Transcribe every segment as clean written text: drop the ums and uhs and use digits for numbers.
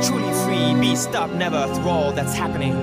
Truly free, be stopped never through all that's happening.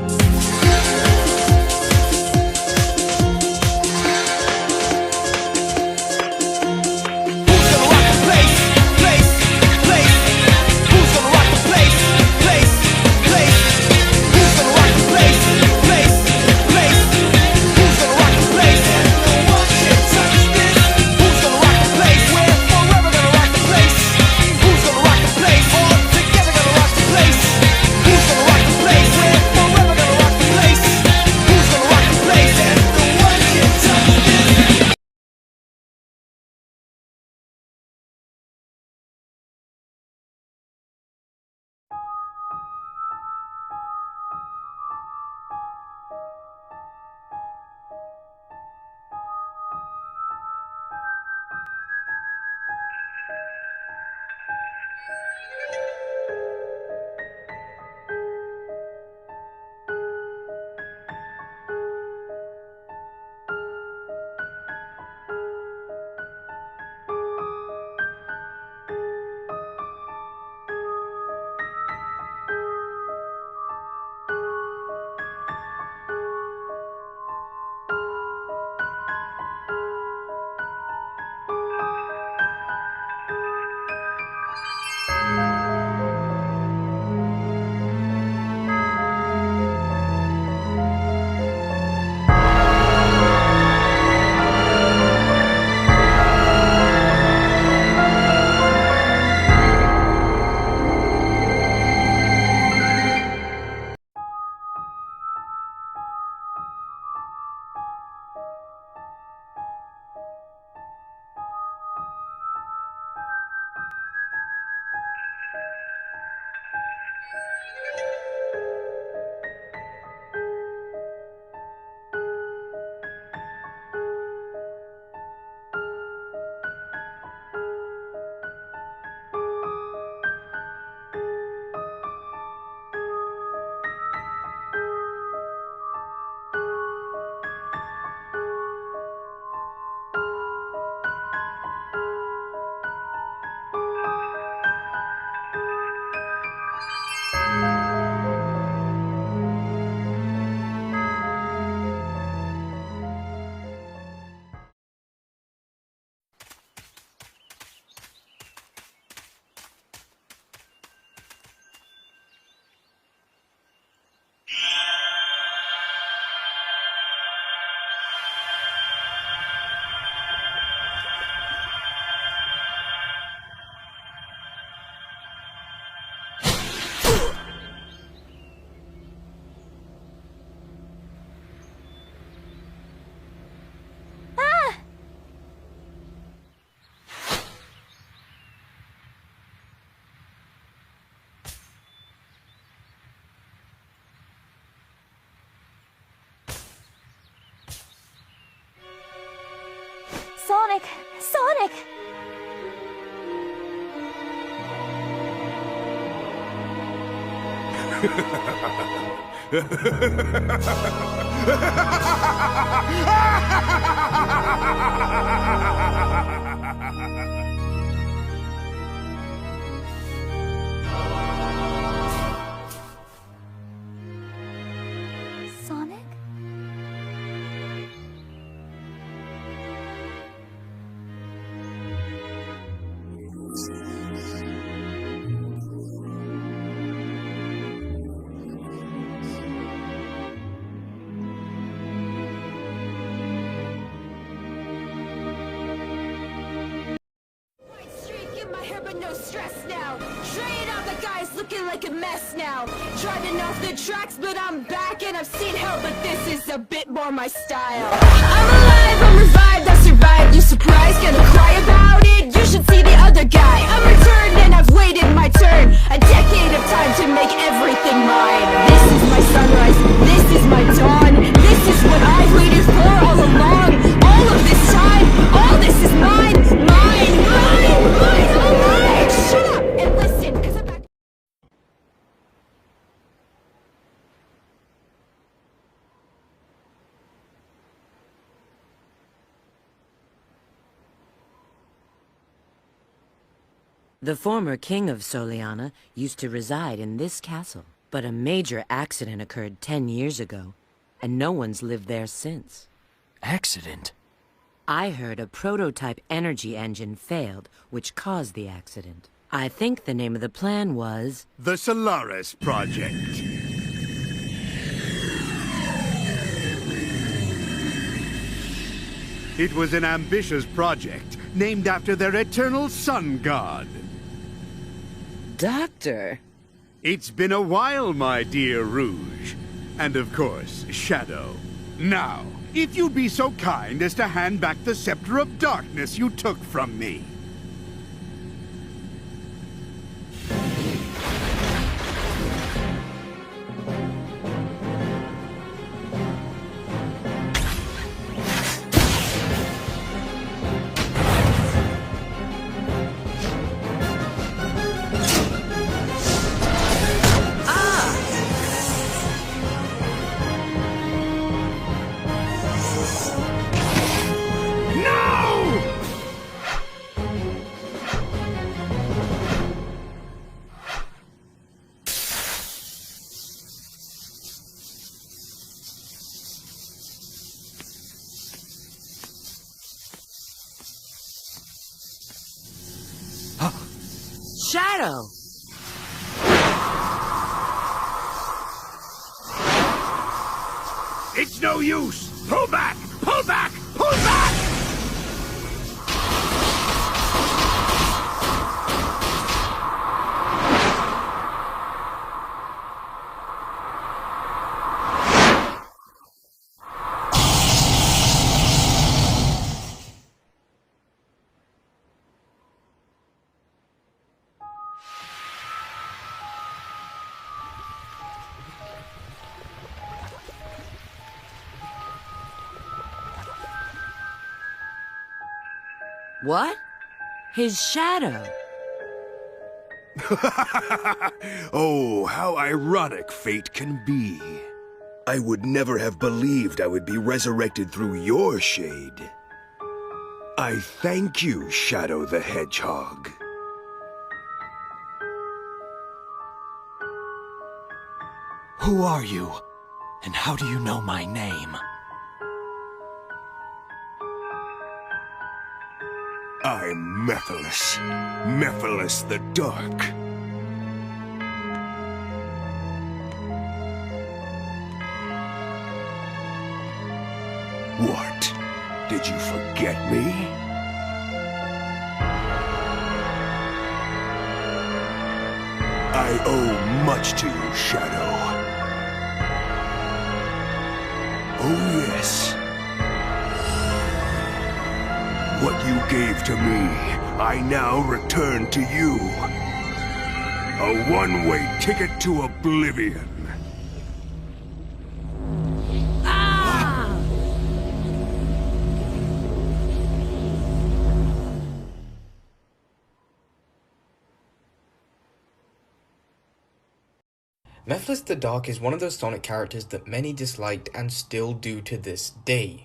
Sonic! Sonic! Sonic? But no stress now. Trade out the guys looking like a mess now. Driving off the tracks, but I'm back and I've seen hell, but this is a bit more my style. I'm alive, I'm revived, I survived. You surprised? Gonna cry about it? You should see the other guy. I'm returned and I've waited my turn. A decade of time to make everything mine. This is my sunrise, this is my dawn. This is what I've waited for all along. All of this time, all this is mine. Mine, mine, mine, mine. Shut up and listen, cause I'm back. The former king of Soliana used to reside in this castle, but a major accident occurred 10 years ago, and no one's lived there since. Accident? I heard a prototype energy engine failed, which caused the accident. I think the name of the plan was... The Solaris Project. It was an ambitious project, named after their eternal sun god. Doctor! It's been a while, my dear Rouge. And of course, Shadow. Now, if you'd be so kind as to hand back the Scepter of Darkness you took from me. Shadow! It's no use! Pull back! Pull back! Pull back! What? His shadow. Oh, how ironic fate can be. I would never have believed I would be resurrected through your shade. I thank you, Shadow the Hedgehog. Who are you? And how do you know my name? I'm Mephiles. Mephiles the Dark. What? Did you forget me? I owe much to you, Shadow. Oh, yes. What you gave to me, I now return to you. A one-way ticket to oblivion. Mephiles the Dark is one of those Sonic characters that many disliked and still do to this day.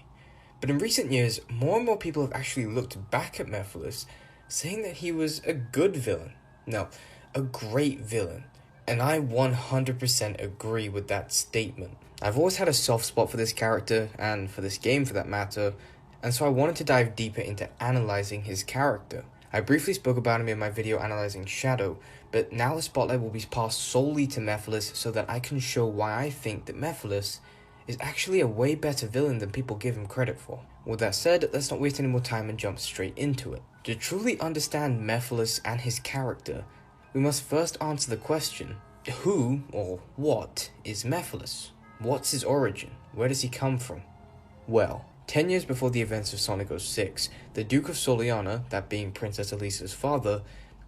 But in recent years, more and more people have actually looked back at Mephiles, saying that he was a good villain. No, a great villain. And I 100% agree with that statement. I've always had a soft spot for this character, and for this game for that matter, and so I wanted to dive deeper into analyzing his character. I briefly spoke about him in my video analyzing Shadow, but now the spotlight will be passed solely to Mephiles so that I can show why I think that Mephiles is actually a way better villain than people give him credit for. With that said, let's not waste any more time and jump straight into it. To truly understand Mephiles and his character, we must first answer the question, who or what is Mephiles? What's his origin? Where does he come from? Well, 10 years before the events of Sonic 06, the Duke of Soliana, that being Princess Elisa's father,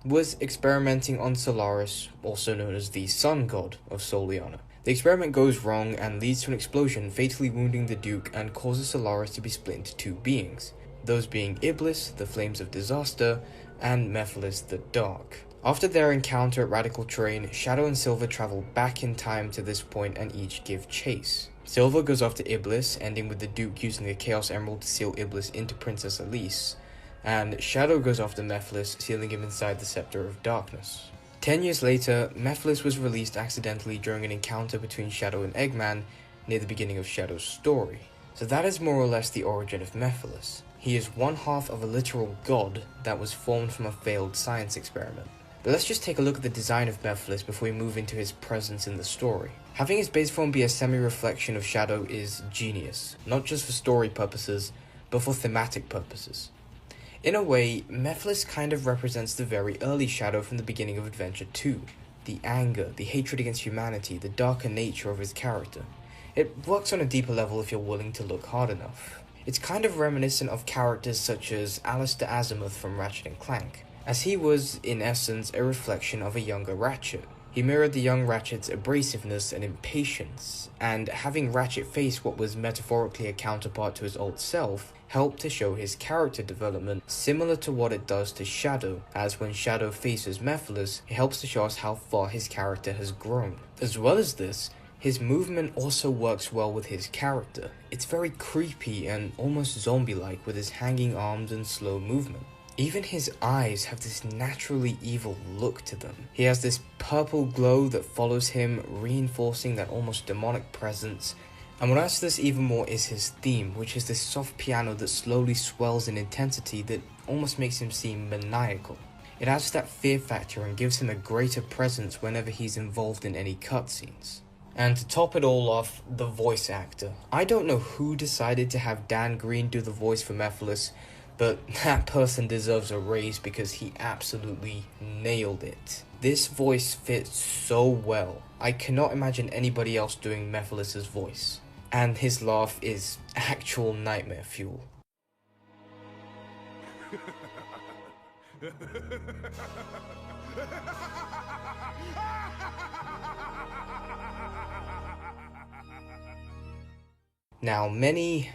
was experimenting on Solaris, also known as the Sun God of Soliana. The experiment goes wrong and leads to an explosion, fatally wounding the Duke and causes Solaris to be split into two beings, those being Iblis, the Flames of Disaster, and Mephiles the Dark. After their encounter at Radical Terrain, Shadow and Silver travel back in time to this point and each give chase. Silver goes after Iblis, ending with the Duke using the Chaos Emerald to seal Iblis into Princess Elise, and Shadow goes after Mephiles, sealing him inside the Scepter of Darkness. 10 years later, Mephiles was released accidentally during an encounter between Shadow and Eggman near the beginning of Shadow's story. So that is more or less the origin of Mephiles. He is one half of a literal god that was formed from a failed science experiment. But let's just take a look at the design of Mephiles before we move into his presence in the story. Having his base form be a semi-reflection of Shadow is genius, not just for story purposes, but for thematic purposes. In a way, Mephiles kind of represents the very early Shadow from the beginning of Adventure 2. The anger, the hatred against humanity, the darker nature of his character. It works on a deeper level if you're willing to look hard enough. It's kind of reminiscent of characters such as Alistair Azimuth from Ratchet & Clank, as he was, in essence, a reflection of a younger Ratchet. He mirrored the young Ratchet's abrasiveness and impatience, and having Ratchet face what was metaphorically a counterpart to his old self helped to show his character development similar to what it does to Shadow, as when Shadow faces Mephiles, it helps to show us how far his character has grown. As well as this, his movement also works well with his character. It's very creepy and almost zombie-like with his hanging arms and slow movement. Even his eyes have this naturally evil look to them. He has this purple glow that follows him, reinforcing that almost demonic presence. And what adds to this even more is his theme, which is this soft piano that slowly swells in intensity that almost makes him seem maniacal. It adds to that fear factor and gives him a greater presence whenever he's involved in any cutscenes. And to top it all off, the voice actor. I don't know who decided to have Dan Green do the voice for Mephiles, but that person deserves a raise because he absolutely nailed it. This voice fits so well. I cannot imagine anybody else doing Mephiles' voice. And his laugh is actual nightmare fuel. Now, many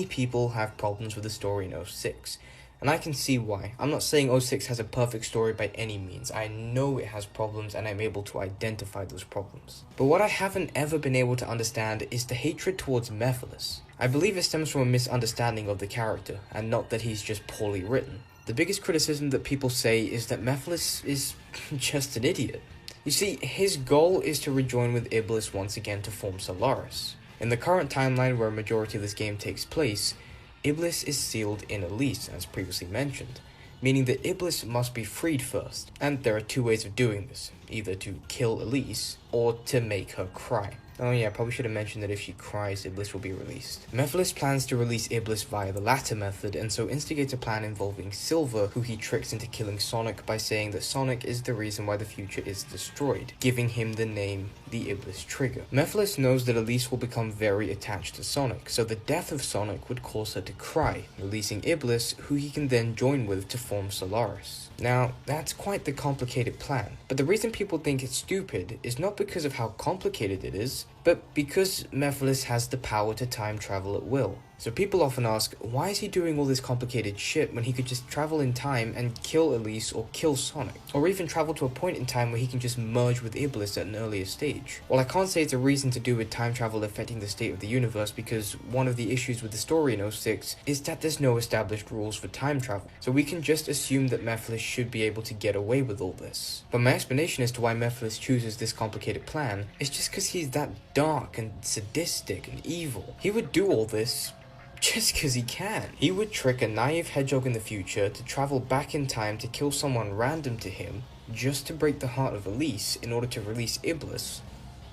people have problems with the story in 06, and I can see why. I'm not saying 06 has a perfect story by any means. I know it has problems, and I'm able to identify those problems. But what I haven't ever been able to understand is the hatred towards Mephiles. I believe it stems from a misunderstanding of the character, and not that he's just poorly written. The biggest criticism that people say is that Mephiles is just an idiot. You see, his goal is to rejoin with Iblis once again to form Solaris. In the current timeline where a majority of this game takes place, Iblis is sealed in Elise, as previously mentioned, meaning that Iblis must be freed first, and there are two ways of doing this, either to kill Elise, or to make her cry. Oh yeah, I probably should have mentioned that if she cries, Iblis will be released. Mephiles plans to release Iblis via the latter method, and so instigates a plan involving Silver, who he tricks into killing Sonic by saying that Sonic is the reason why the future is destroyed, giving him the name the Iblis Trigger. Mephiles knows that Elise will become very attached to Sonic, so the death of Sonic would cause her to cry, releasing Iblis, who he can then join with to form Solaris. Now, that's quite the complicated plan, but the reason people think it's stupid is not because of how complicated it is, but because Mephiles has the power to time travel at will. So people often ask, why is he doing all this complicated shit when he could just travel in time and kill Elise or kill Sonic? Or even travel to a point in time where he can just merge with Iblis at an earlier stage? Well, I can't say it's a reason to do with time travel affecting the state of the universe, because one of the issues with the story in 06 is that there's no established rules for time travel. So we can just assume that Mephiles should be able to get away with all this. But my explanation as to why Mephiles chooses this complicated plan is just because he's that dark and sadistic and evil. He would do all this just because he can. He would trick a naive hedgehog in the future to travel back in time to kill someone random to him just to break the heart of Elise in order to release Iblis,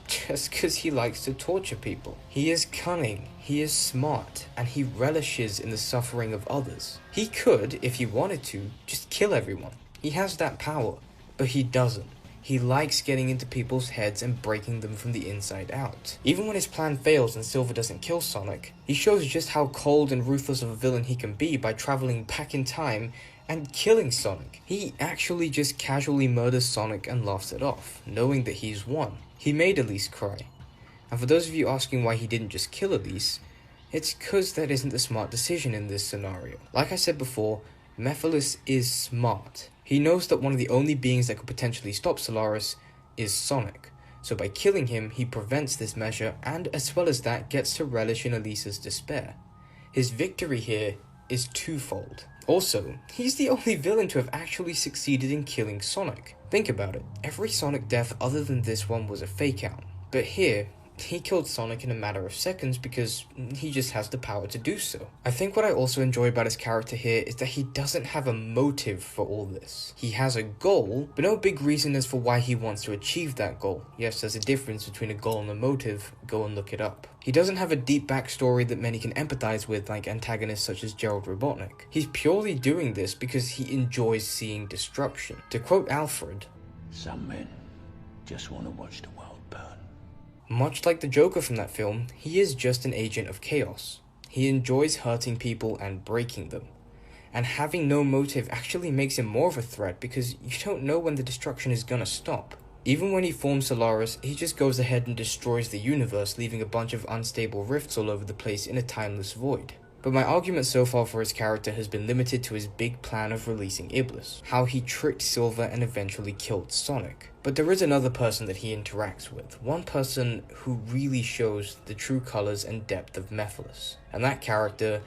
just because he likes to torture people. He is cunning, he is smart, and he relishes in the suffering of others. He could, if he wanted to, just kill everyone. He has that power, but he doesn't. He likes getting into people's heads and breaking them from the inside out. Even when his plan fails and Silver doesn't kill Sonic, he shows just how cold and ruthless of a villain he can be by traveling back in time and killing Sonic. He actually just casually murders Sonic and laughs it off, knowing that he's won. He made Elise cry. And for those of you asking why he didn't just kill Elise, it's cause that isn't the smart decision in this scenario. Like I said before, Mephiles is smart. He knows that one of the only beings that could potentially stop Solaris is Sonic, so by killing him, he prevents this measure and, as well as that, gets to relish in Elise's despair. His victory here is twofold. Also, he's the only villain to have actually succeeded in killing Sonic. Think about it, every Sonic death other than this one was a fake out. But here, he killed Sonic in a matter of seconds because he just has the power to do so. I think what I also enjoy about his character here is that he doesn't have a motive for all this. He has a goal, but no big reason as for why he wants to achieve that goal. Yes, there's a difference between a goal and a motive, go and look it up. He doesn't have a deep backstory that many can empathize with like antagonists such as Gerald Robotnik. He's purely doing this because he enjoys seeing destruction. To quote Alfred, "Some men just want to watch the world burn." Much like the Joker from that film, he is just an agent of chaos. He enjoys hurting people and breaking them. And having no motive actually makes him more of a threat because you don't know when the destruction is gonna stop. Even when he forms Solaris, he just goes ahead and destroys the universe, leaving a bunch of unstable rifts all over the place in a timeless void. But my argument so far for his character has been limited to his big plan of releasing Iblis, how he tricked Silver and eventually killed Sonic. But there is another person that he interacts with, one person who really shows the true colors and depth of Mephiles, and that character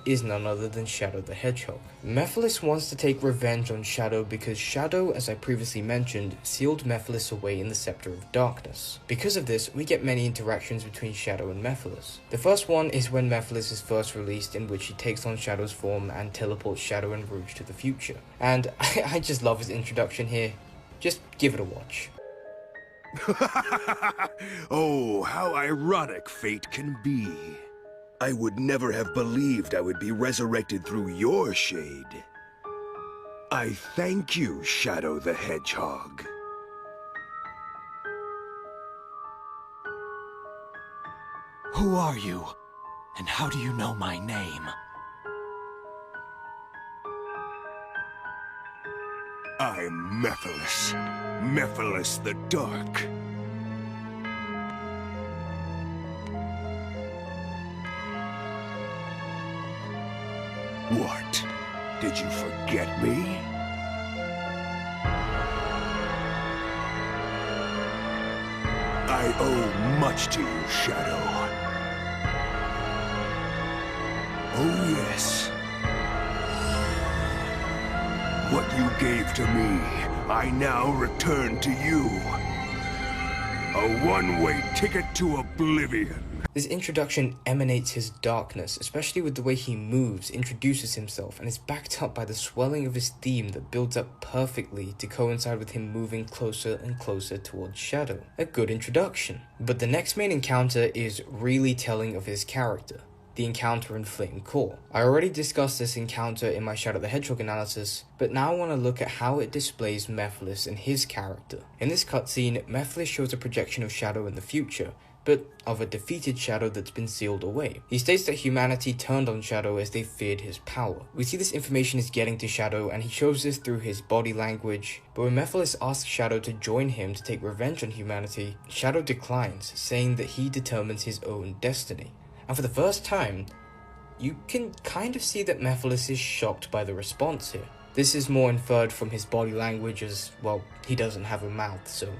is none other than Shadow the Hedgehog. Mephiles wants to take revenge on Shadow because Shadow, as I previously mentioned, sealed Mephiles away in the Scepter of Darkness. Because of this, we get many interactions between Shadow and Mephiles. The first one is when Mephiles is first released, in which he takes on Shadow's form and teleports Shadow and Rouge to the future. And I just love his introduction here. Just give it a watch. Oh, how ironic fate can be. I would never have believed I would be resurrected through your shade. I thank you, Shadow the Hedgehog. Who are you? And how do you know my name? I'm Mephiles. Mephiles the Dark. What? Did you forget me? I owe much to you, Shadow. Oh, yes. What you gave to me, I now return to you. A one-way ticket to oblivion. This introduction emanates his darkness, especially with the way he moves, introduces himself, and is backed up by the swelling of his theme that builds up perfectly to coincide with him moving closer and closer towards Shadow. A good introduction. But the next main encounter is really telling of his character. The encounter in Flame Core. I already discussed this encounter in my Shadow the Hedgehog analysis, but now I want to look at how it displays Mephiles and his character. In this cutscene, Mephiles shows a projection of Shadow in the future, but of a defeated Shadow that's been sealed away. He states that humanity turned on Shadow as they feared his power. We see this information is getting to Shadow, and he shows this through his body language, but when Mephiles asks Shadow to join him to take revenge on humanity, Shadow declines, saying that he determines his own destiny. And for the first time, you can kind of see that Mephiles is shocked by the response here. This is more inferred from his body language as, well, he doesn't have a mouth, so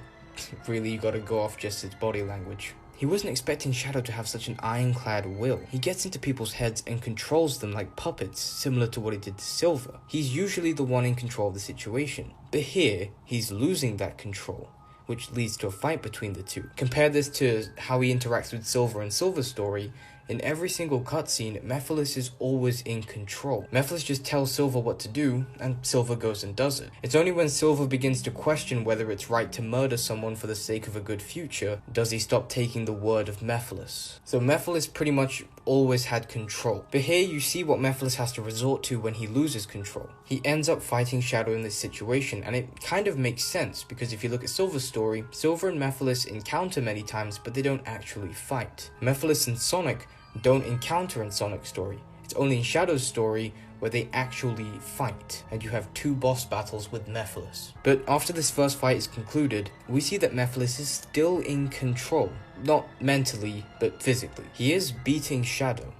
really you gotta go off just his body language. He wasn't expecting Shadow to have such an ironclad will. He gets into people's heads and controls them like puppets, similar to what he did to Silver. He's usually the one in control of the situation, but here, he's losing that control, which leads to a fight between the two. Compare this to how he interacts with Silver in Silver's story. In every single cutscene, Mephiles is always in control. Mephiles just tells Silver what to do, and Silver goes and does it. It's only when Silver begins to question whether it's right to murder someone for the sake of a good future, does he stop taking the word of Mephiles. So Mephiles pretty much always had control. But here you see what Mephiles has to resort to when he loses control. He ends up fighting Shadow in this situation, and it kind of makes sense, because if you look at Silver's story, Silver and Mephiles encounter many times, but they don't actually fight. Mephiles and Sonic don't encounter in Sonic's story. It's only in Shadow's story where they actually fight, and you have two boss battles with Mephiles. But after this first fight is concluded, we see that Mephiles is still in control. Not mentally, but physically. He is beating Shadow,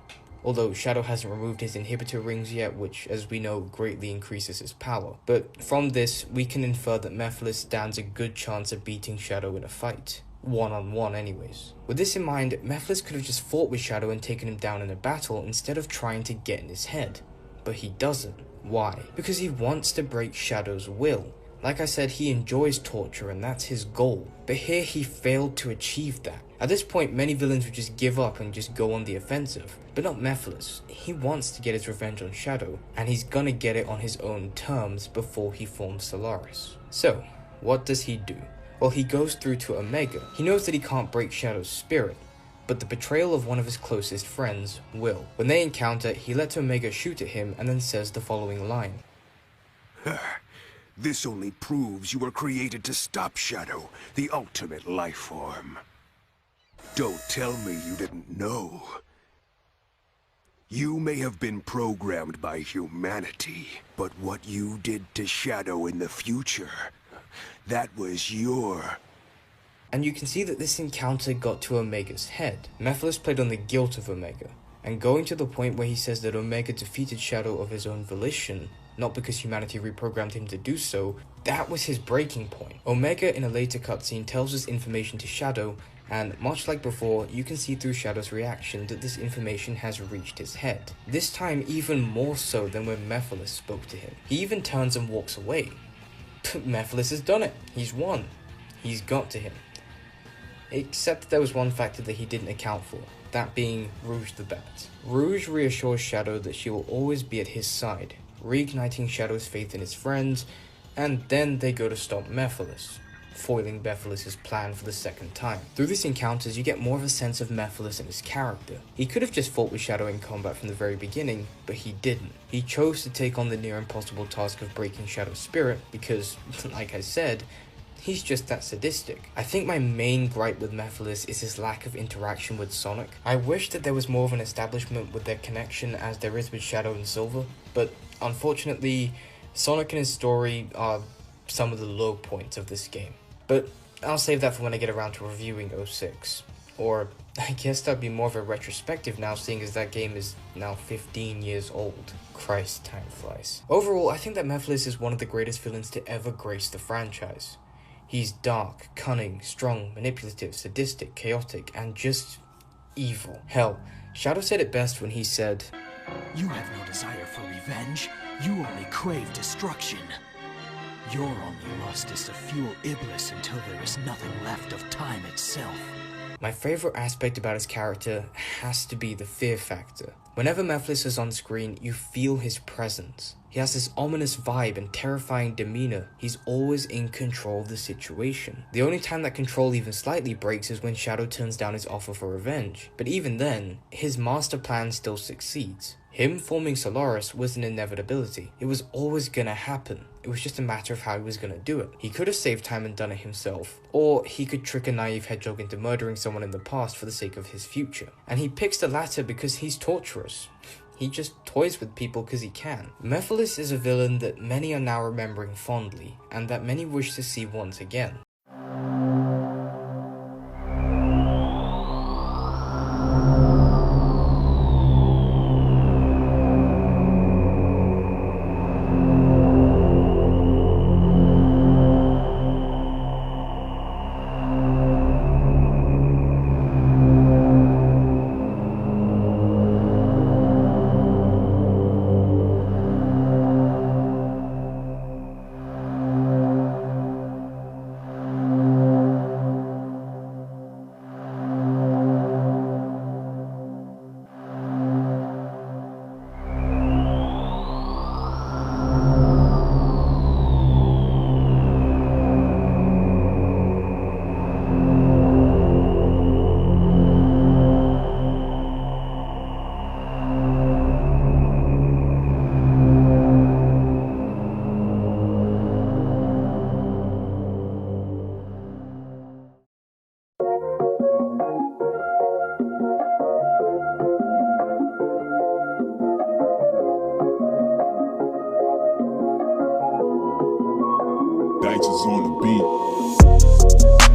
although Shadow hasn't removed his inhibitor rings yet, which, as we know, greatly increases his power. But from this, we can infer that Mephiles stands a good chance of beating Shadow in a fight. One-on-one anyways. With this in mind, Mephiles could have just fought with Shadow and taken him down in a battle instead of trying to get in his head. But he doesn't. Why? Because he wants to break Shadow's will. Like I said, he enjoys torture and that's his goal, but here he failed to achieve that. At this point, many villains would just give up and just go on the offensive, but not Mephiles. He wants to get his revenge on Shadow, and he's gonna get it on his own terms before he forms Solaris. So, what does he do? Well, he goes through to Omega. He knows that he can't break Shadow's spirit, but the betrayal of one of his closest friends will. When they encounter, he lets Omega shoot at him and then says the following line. This only proves you were created to stop Shadow, the ultimate life form. Don't tell me you didn't know. You may have been programmed by humanity, but what you did to Shadow in the future, that was your... And you can see that this encounter got to Omega's head. Mephiles played on the guilt of Omega, and going to the point where he says that Omega defeated Shadow of his own volition, not because humanity reprogrammed him to do so, that was his breaking point. Omega in a later cutscene tells this information to Shadow, and much like before, you can see through Shadow's reaction that this information has reached his head. This time even more so than when Mephiles spoke to him. He even turns and walks away. But Mephiles has done it. He's won. He's got to him. Except that there was one factor that he didn't account for, that being Rouge the Bat. Rouge reassures Shadow that she will always be at his side, reigniting Shadow's faith in his friends, and then they go to stop Mephiles, foiling Mephiles' plan for the second time. Through these encounters, you get more of a sense of Mephiles and his character. He could have just fought with Shadow in combat from the very beginning, but he didn't. He chose to take on the near impossible task of breaking Shadow's spirit because, like I said, he's just that sadistic. I think my main gripe with Mephiles is his lack of interaction with Sonic. I wish that there was more of an establishment with their connection as there is with Shadow and Silver, but unfortunately, Sonic and his story are some of the low points of this game. But I'll save that for when I get around to reviewing 06. Or, I guess that'd be more of a retrospective now, seeing as that game is now 15 years old. Christ, time flies. Overall, I think that Mephiles is one of the greatest villains to ever grace the franchise. He's dark, cunning, strong, manipulative, sadistic, chaotic, and just evil. Hell, Shadow said it best when he said, You have no desire for revenge. You only crave destruction. Your only lust is to fuel Iblis until there is nothing left of time itself. My favorite aspect about his character has to be the fear factor. Whenever Mephiles is on screen, you feel his presence. He has this ominous vibe and terrifying demeanor. He's always in control of the situation. The only time that control even slightly breaks is when Shadow turns down his offer for revenge. But even then, his master plan still succeeds. Him forming Solaris was an inevitability. It was always gonna happen. It was just a matter of how he was gonna do it. He could have saved time and done it himself, or he could trick a naive hedgehog into murdering someone in the past for the sake of his future. And he picks the latter because he's torturous. He just toys with people because he can. Mephiles is a villain that many are now remembering fondly, and that many wish to see once again. Dice is on the beat.